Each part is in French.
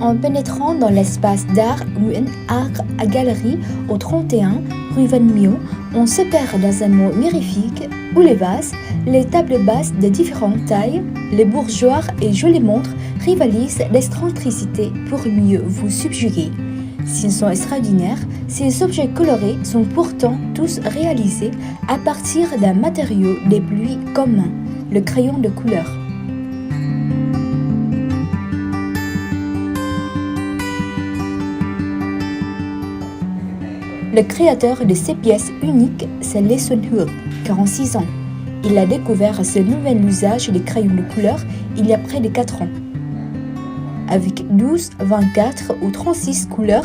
En pénétrant dans l'espace d'art Nguyen Art à Galerie au 31 rue Van Mio, on se perd dans un monde mirifique où les vases, les tables basses de différentes tailles, les bourgeois et jolies montres rivalisent d'excentricité pour mieux vous subjuguer. S'ils sont extraordinaires, ces objets colorés sont pourtant tous réalisés à partir d'un matériau des plus commun, le crayon de couleur. Le créateur de ces pièces uniques, c'est Lee Sun-Hoon, 46 ans. Il a découvert ce nouvel usage des crayons de couleur il y a près de 4 ans. Avec 12, 24 ou 36 couleurs,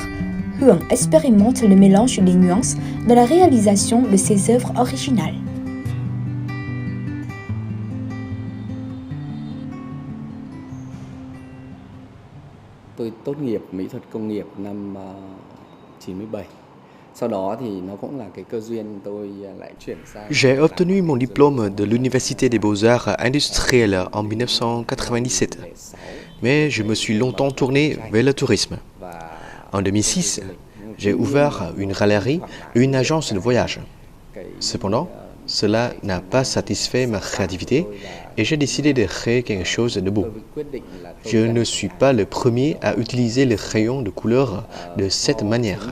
Hoon expérimente le mélange des nuances dans la réalisation de ses œuvres originales. Tôi tốt nghiệp mỹ thuật công nghiệp năm 97. J'ai obtenu mon diplôme de l'Université des Beaux-Arts industriels en 1997, mais je me suis longtemps tourné vers le tourisme. En 2006, j'ai ouvert une galerie et une agence de voyage. Cependant, cela n'a pas satisfait ma créativité et j'ai décidé de créer quelque chose de beau. Je ne suis pas le premier à utiliser les crayons de couleur de cette manière.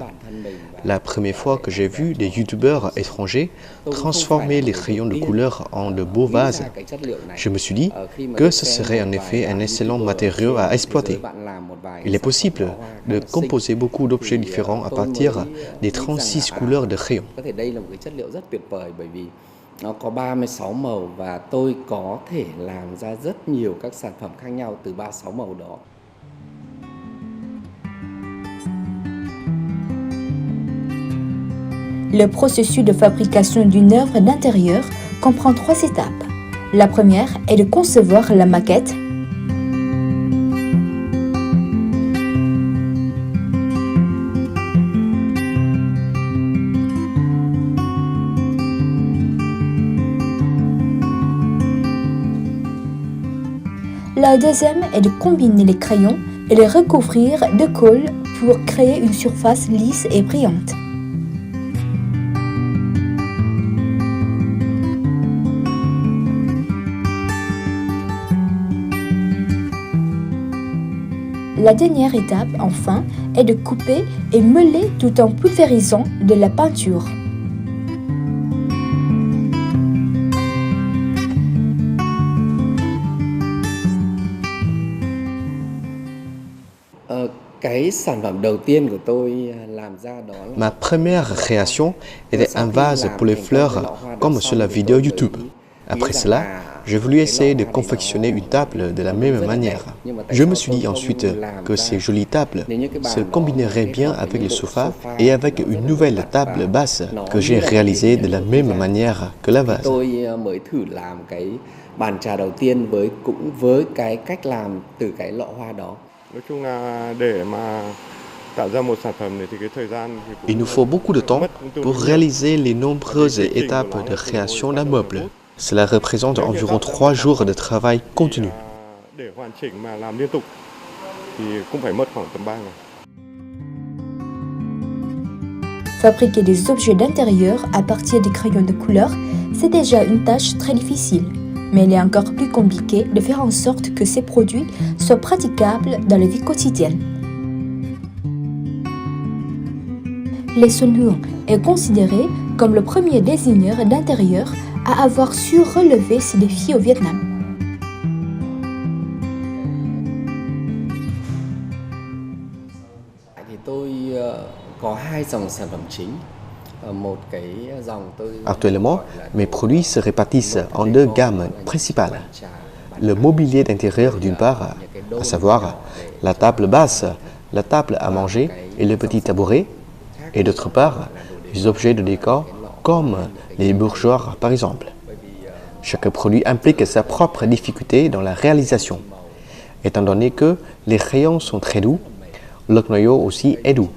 La première fois que j'ai vu des youtubeurs étrangers transformer les crayons de couleur en de beaux vases, je me suis dit que ce serait en effet un excellent matériau à exploiter. Il est possible de composer beaucoup d'objets différents à partir des 36 couleurs de crayons. Nó có 36 màu và tôi có thể làm ra rất nhiều các sản phẩm khác nhau từ 36 màu đó. Le processus de fabrication d'une œuvre d'intérieur comprend 3 étapes. La première est de concevoir la maquette. La deuxième est de combiner les crayons et les recouvrir de colle pour créer une surface lisse et brillante. La dernière étape, enfin, est de couper et meuler tout en pulvérisant de la peinture. Ma première création était un vase pour les fleurs comme sur la vidéo YouTube. Après cela, j'ai voulu essayer de confectionner une table de la même manière. Je me suis dit ensuite que ces jolies tables se combineraient bien avec le sofa et avec une nouvelle table basse que j'ai réalisée de la même manière que la vase. Il nous faut beaucoup de temps pour réaliser les nombreuses étapes de création d'un meuble. Cela représente environ 3 jours de travail continu. Fabriquer des objets d'intérieur à partir des crayons de couleur, c'est déjà une tâche très difficile. Mais il est encore plus compliqué de faire en sorte que ces produits soient praticables dans la vie quotidienne. Lee Sun-Hoon est considéré comme le premier designer d'intérieur à avoir su relever ces défis au Vietnam. Actuellement, mes produits se répartissent en 2 gammes principales. Le mobilier d'intérieur d'une part, à savoir la table basse, la table à manger et le petit tabouret, et d'autre part, les objets de décor comme les bourgeoirs par exemple. Chaque produit implique sa propre difficulté dans la réalisation. Étant donné que les crayons sont très doux, le noyau aussi est doux.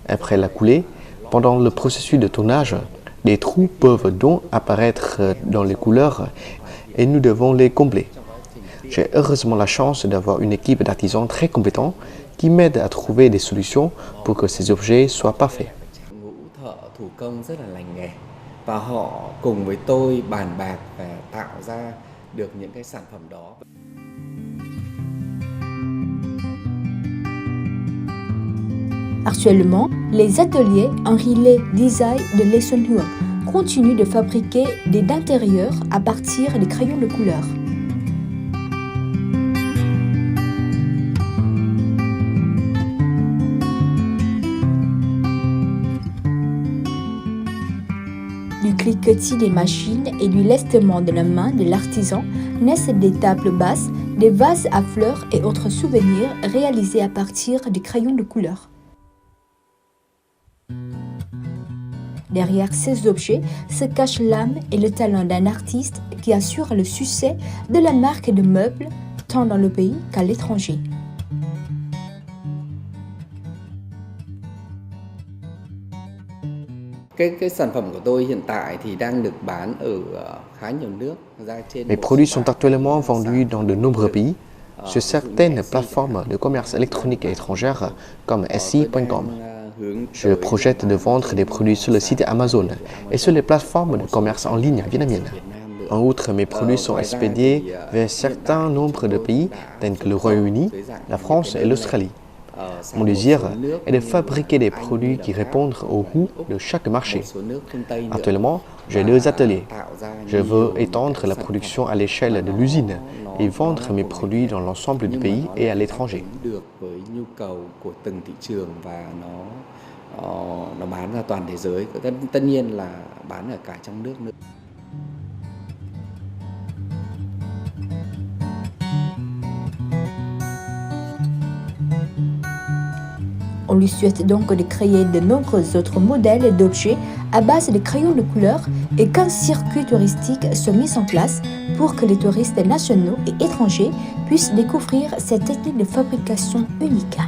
Après la coulée, pendant le processus de tournage, des trous peuvent donc apparaître dans les couleurs et nous devons les combler. J'ai heureusement la chance d'avoir une équipe d'artisans très compétents qui m'aide à trouver des solutions pour que ces objets soient parfaits. Ngũ thợ thủ công rất là lành nghề và họ cùng với tôi bàn bạc và tạo ra được những cái sản phẩm đó. Actuellement, les ateliers Henri Lê Design de Lê Xuân Hường continuent de fabriquer des d'intérieur à partir des crayons de couleur. Du cliquetis des machines et du lestement de la main de l'artisan naissent des tables basses, des vases à fleurs et autres souvenirs réalisés à partir des crayons de couleur. Derrière ces objets se cache l'âme et le talent d'un artiste qui assure le succès de la marque de meubles tant dans le pays qu'à l'étranger. Cái sản phẩm của tôi hiện tại thì đang được bán ở khá nhiều nước ra trên. Mes produits sont actuellement vendus dans de nombreux pays, sur certaines plateformes de commerce électronique étrangères comme SI.com. Je projette de vendre des produits sur le site Amazon et sur les plateformes de commerce en ligne vietnamiennes. En outre, mes produits sont expédiés vers un certain nombre de pays tels que le Royaume-Uni, la France et l'Australie. Mon désir est de fabriquer des produits qui répondent aux goûts de chaque marché. Actuellement, j'ai 2 ateliers. Je veux étendre la production à l'échelle de l'usine et vendre mes produits dans l'ensemble du pays et à l'étranger. Nó bán ra toàn thế giới, tất nhiên là bán ở cả trong nước nữa. On lui souhaite donc de créer de nombreux autres modèles d'objets à base de crayons de couleur et qu'un circuit touristique soit mis en place pour que les touristes nationaux et étrangers puissent découvrir cette technique de fabrication unique.